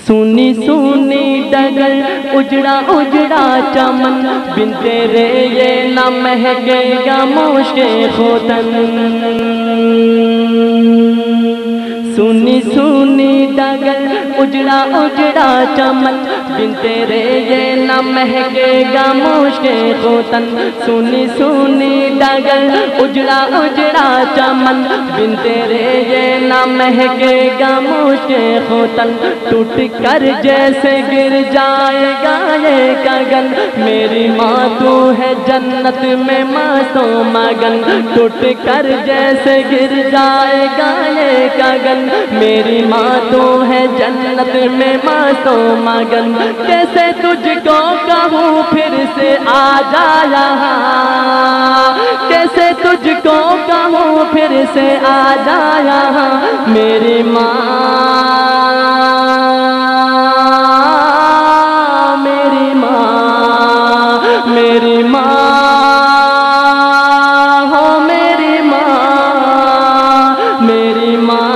سونی سونی ڈگر اجڑا اجڑا چمن بن تیرے یہ نہ مہکے گا مشک ختن سونی سونی ڈگر اجڑا اجڑا چمن بن تیرے یہ نہ مہکے گا مشک ختن سونی سونی ڈگر اجڑا اجڑا چمن بن تیرے یہ نہ مہکے گا مشک ختن ٹوٹ کر جیسے گر جائے گا یہ گگن میری ماں تو ہے جنت میں مست و مگن ٹوٹ کر جیسے گر جائے گا یہ گگن میری ماں تو ہے جنت میں مست و مگن کیسے تجھ کو کہوں پھر سے آ جا یہاں کیسے تجھ کو کہوں پھر سے آ جا یہاں میری ماں میری ماں ہو میری ماں میری ماں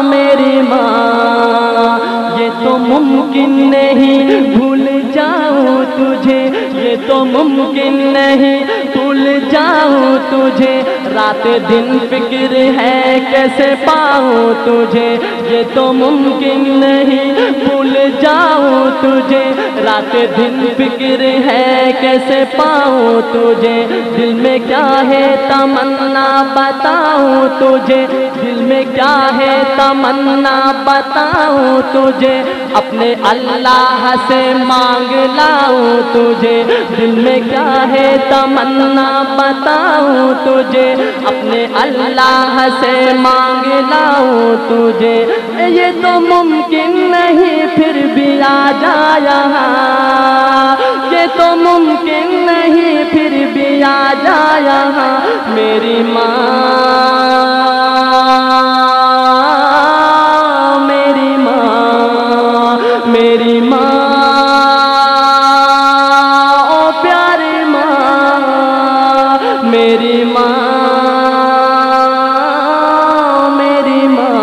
میری ماں یہ تو ممکن نہیں بھول جاؤں تجھے یہ تو ممکن نہیں بھول جاؤں تجھے رات دن فکر ہے کیسے پاؤں تجھے یہ تو ممکن نہیں بھول جاؤں تجھے رات دن فکر ہے کیسے پاؤں تجھے دل میں کیا ہے تمنا بتاؤں تجھے دل میں کیا ہے تمنا بتاؤں تجھے اپنے اللہ سے مانگ لاؤں تجھے دل میں کیا ہے تمنا بتاؤں تجھے اپنے اللہ سے مانگ لاؤں تجھے یہ تو ممکن نہیں پھر بھی آ جا یہاں یہ تو ممکن نہیں پھر بھی آ جا یہاں میری ماں میری ماں میری ماں او پیاری ماں میری ماں میری ماں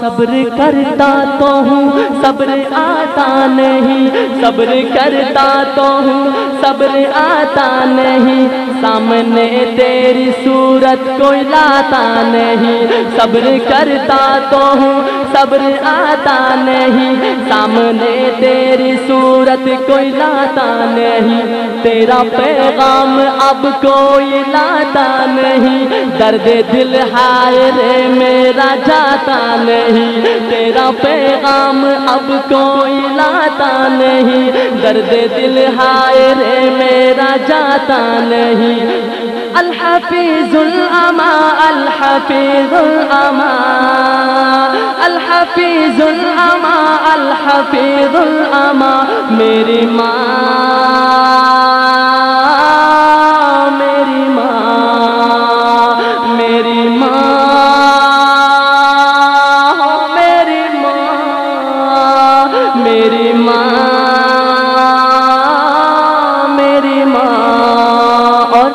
صبر کرتا تو ہوں صبر آتا نہیں صبر کرتا تو ہوں صبر آتا نہیں سامنے تیری صورت کوئی لاتا نہیں صبر کرتا تو ہوں صبر آتا نہیں سامنے تیری صورت کوئی لاتا نہیں تیرا پیغام اب کوئی لاتا نہیں درد دل ہائے رے میرا جاتا نہیں تیرا پیغام اب کوئی لاتا نہیں درد دل ہائے رے میرا جاتا نہیں الحفیظ الاماں الحفیظ الاماں الحفیظ الاماں الحفیظ الاماں میری ماں میری ماں میری ماں میری ماں میری ماں اور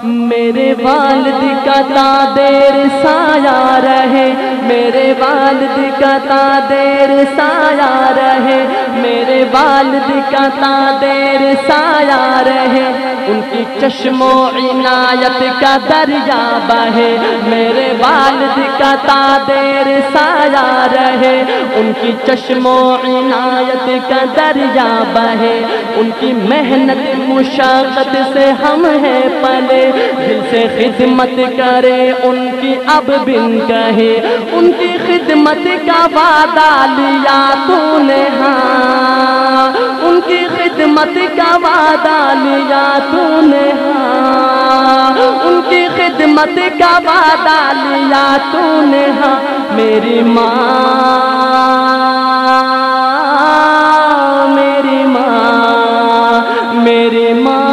میرے والد کا تا دیر سایہ رہے میرے والد کا تا دیر سایہ رہے میرے والد کا تا دیر سایہ رہے ان کی چشم و عنایت کا دریا بہے میرے والد کا تا دیر سایہ رہے ان کی چشم و عنایت کا دریا بہے ان کی محنت مشقت سے ہم ہیں پلے دل سے خدمت کرے ان کی اب بن کہے ان کی خدمت کا وعدہ لیا تو نے ہاں ان کی خدمت کا وعدہ لیا تو نے ہاں ان کی خدمت کا وعدہ لیا تو نے ہاں میری ماں میری ماں میری ماں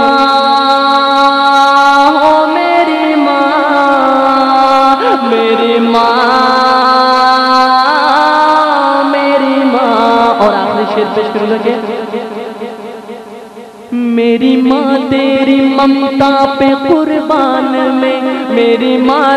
ہو میری ماں میری ماں میری ماں اور آخری شعر پیش کروں گا کہ میری ماں تیری ممتا پہ قربان میں میری ماں